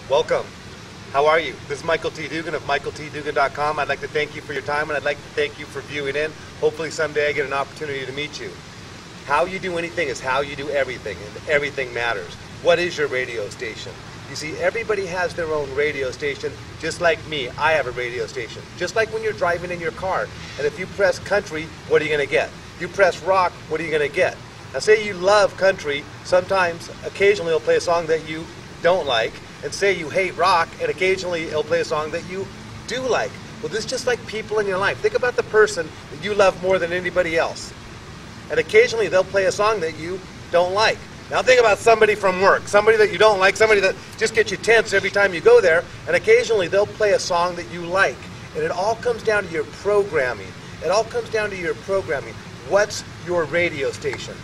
Welcome. How are you? This is Michael T Dugan of michaeltdugan.com. I'd like to thank you for your time, and I'd like to thank you for viewing in. Hopefully someday I get an opportunity to meet you. How you do anything is how you do everything, and everything matters. What is your radio station? You see, everybody has their own radio station, just like me. I have a radio station. Just like when you're driving in your car, and if you press country, what are you going to get? You press rock, what are you going to get? Now say you love country, sometimes, occasionally it'll play a song that you don't like, and say you hate rock, and occasionally it'll play a song that you do like. Well, this is just like people in your life. Think about the person that you love more than anybody else. And occasionally they'll play a song that you don't like. Now think about somebody from work, somebody that you don't like, somebody that just gets you tense every time you go there, and occasionally they'll play a song that you like. And it all comes down to your programming. It all comes down to your programming. What's your radio station?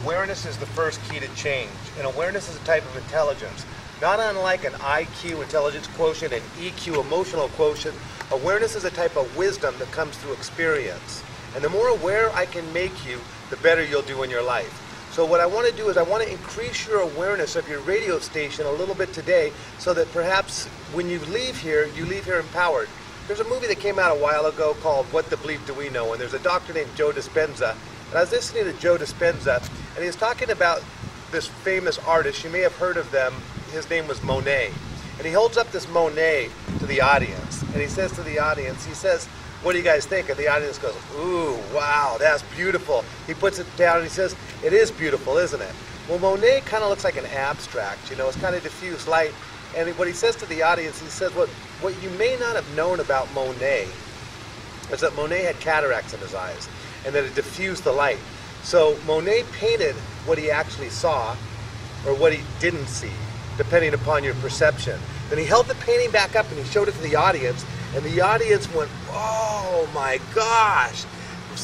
Awareness is the first key to change, and awareness is a type of intelligence. Not unlike an IQ, intelligence quotient, and EQ, emotional quotient, awareness is a type of wisdom that comes through experience. And the more aware I can make you, the better you'll do in your life. So what I want to do is I want to increase your awareness of your radio station a little bit today, so that perhaps when you leave here empowered. There's a movie that came out a while ago called What the Bleep Do We Know? And there's a doctor named Joe Dispenza. And I was listening to Joe Dispenza, and he was talking about this famous artist. You may have heard of them. His name was Monet. And he holds up this Monet to the audience. And he says to the audience, he says, "What do you guys think?" And the audience goes, "Ooh, wow, that's beautiful." He puts it down and he says, "It is beautiful, isn't it?" Well, Monet kind of looks like an abstract, you know, it's kind of diffuse light. And what he says to the audience, he says, what you may not have known about Monet is that Monet had cataracts in his eyes, and that it diffused the light. So Monet painted what he actually saw, or what he didn't see, depending upon your perception. Then he held the painting back up and he showed it to the audience, and the audience went, "Oh my gosh!"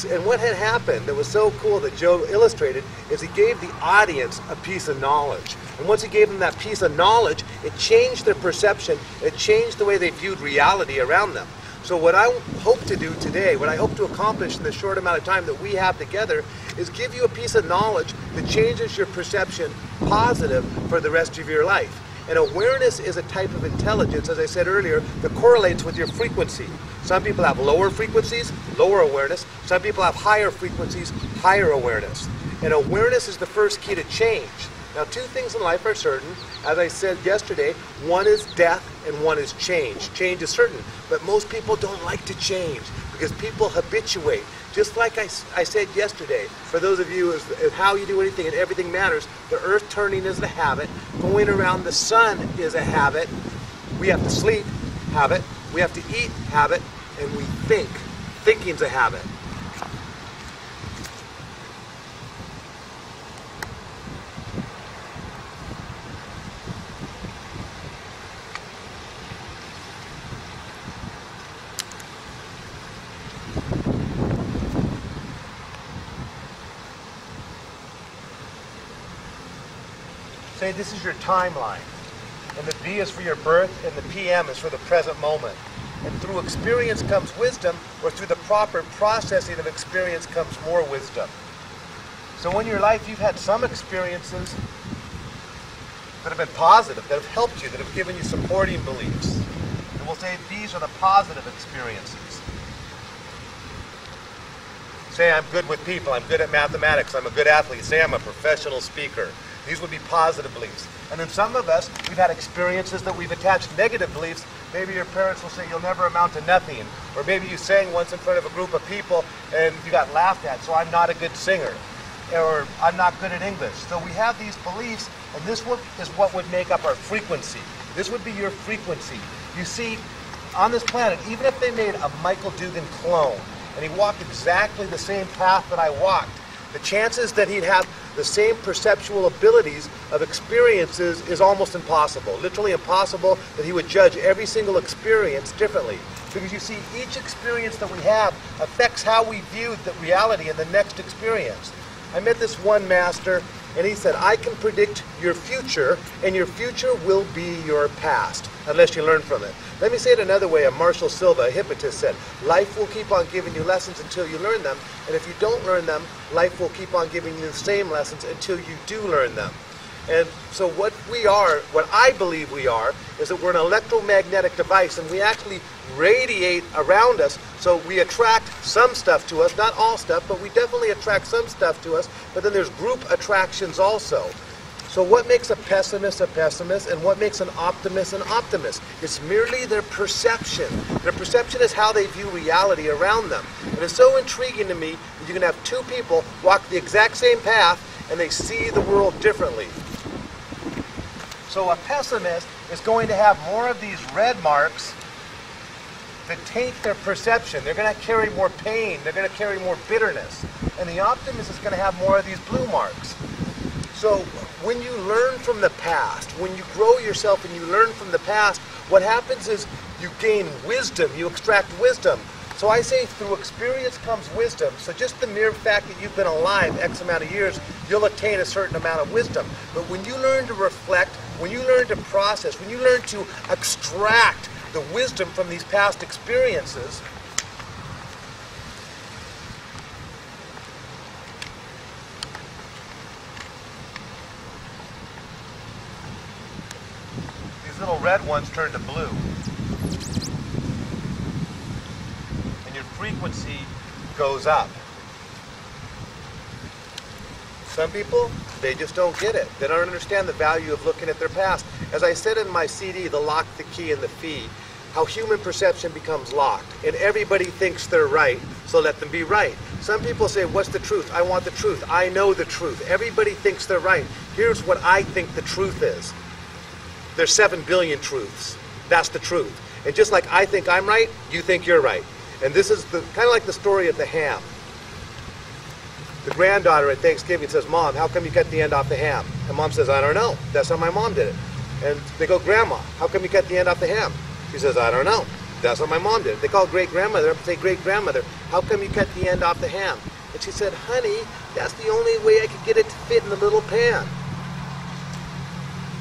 And what had happened that was so cool that Joe illustrated is he gave the audience a piece of knowledge. And once he gave them that piece of knowledge, it changed their perception, it changed the way they viewed reality around them. So what I hope to do today, what I hope to accomplish in the short amount of time that we have together, is give you a piece of knowledge that changes your perception positive for the rest of your life. And awareness is a type of intelligence, as I said earlier, that correlates with your frequency. Some people have lower frequencies, lower awareness. Some people have higher frequencies, higher awareness. And awareness is the first key to change. Now, two things in life are certain. As I said yesterday, one is death and one is change. Change is certain, but most people don't like to change because people habituate. Just like I said yesterday, for those of you, as how you do anything and everything matters, the earth turning is the habit, going around the sun is a habit, we have to sleep, habit, we have to eat, habit, and we think. Thinking's a habit. Say this is your timeline, and the B is for your birth, and the PM is for the present moment. And through experience comes wisdom, or through the proper processing of experience comes more wisdom. So in your life you've had some experiences that have been positive, that have helped you, that have given you supporting beliefs. And we'll say these are the positive experiences. Say I'm good with people, I'm good at mathematics, I'm a good athlete, say I'm a professional speaker. These would be positive beliefs. And then some of us, we've had experiences that we've attached negative beliefs. Maybe your parents will say you'll never amount to nothing. Or maybe you sang once in front of a group of people and you got laughed at, so I'm not a good singer. Or I'm not good at English. So we have these beliefs, and this is what would make up our frequency. This would be your frequency. You see, on this planet, even if they made a Michael Dugan clone, and he walked exactly the same path that I walked, The chances that he'd have the same perceptual abilities of experiences is almost impossible. Literally impossible that he would judge every single experience differently. Because you see, each experience that we have affects how we view the reality in the next experience. I met this one master, and he said, I can predict your future, and your future will be your past, unless you learn from it. Let me say it another way. Marshall Silva, a hypnotist, said, life will keep on giving you lessons until you learn them, and if you don't learn them, life will keep on giving you the same lessons until you do learn them. And so what we are, what I believe we are, is that we're an electromagnetic device, and we actually radiate around us, so we attract some stuff to us, not all stuff, but we definitely attract some stuff to us, but then there's group attractions also. So what makes a pessimist, and what makes an optimist? It's merely their perception. Their perception is how they view reality around them. And it's so intriguing to me that you can have two people walk the exact same path, and they see the world differently. So a pessimist is going to have more of these red marks that taint their perception. They're going to carry more pain. They're going to carry more bitterness. And the optimist is going to have more of these blue marks. So when you learn from the past, when you grow yourself and you learn from the past, what happens is you gain wisdom. You extract wisdom. So I say through experience comes wisdom. So just the mere fact that you've been alive X amount of years, you'll attain a certain amount of wisdom. But when you learn to reflect, when you learn to process, when you learn to extract the wisdom from these past experiences, these little red ones turn to blue. And your frequency goes up. Some people, they just don't get it. They don't understand the value of looking at their past. As I said in my CD, The Lock, the Key, and the Fee, how human perception becomes locked. And everybody thinks they're right, so let them be right. Some people say, what's the truth? I want the truth. I know the truth. Everybody thinks they're right. Here's what I think the truth is. There's 7 billion truths. That's the truth. And just like I think I'm right, you think you're right. And this is kind of like the story of the ham. The granddaughter at Thanksgiving says, Mom, how come you cut the end off the ham? And Mom says, I don't know. That's how my mom did it. And they go, Grandma, how come you cut the end off the ham? She says, I don't know. That's how my mom did it. They call great-grandmother up and say, Great-grandmother, how come you cut the end off the ham? And she said, Honey, that's the only way I could get it to fit in the little pan.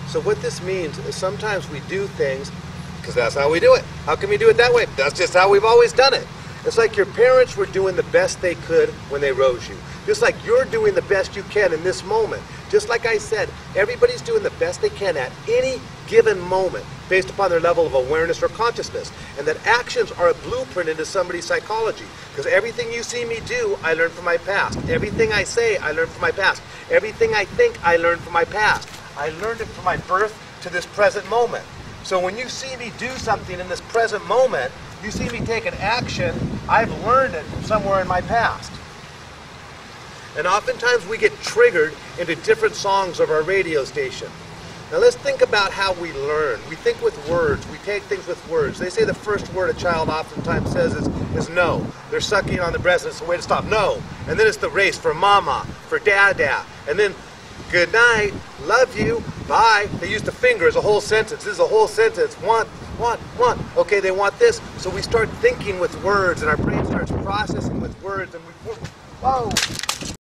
So what this means is sometimes we do things because that's how we do it. How can we do it that way? That's just how we've always done it. It's like your parents were doing the best they could when they rose you. Just like you're doing the best you can in this moment. Just like I said, everybody's doing the best they can at any given moment based upon their level of awareness or consciousness. And that actions are a blueprint into somebody's psychology. Because everything you see me do, I learned from my past. Everything I say, I learned from my past. Everything I think, I learned from my past. I learned it from my birth to this present moment. So when you see me do something in this present moment, you see me take an action, I've learned it from somewhere in my past. And oftentimes we get triggered into different songs of our radio station. Now let's think about how we learn. We think with words. We take things with words. They say the first word a child oftentimes says is no. They're sucking on the breast and it's a way to stop. No. And then it's the race for mama, for dada. And then good night, love you, bye. They use the finger as a whole sentence. This is a whole sentence. Want. Okay, they want this. So we start thinking with words and our brain starts processing with words and whoa.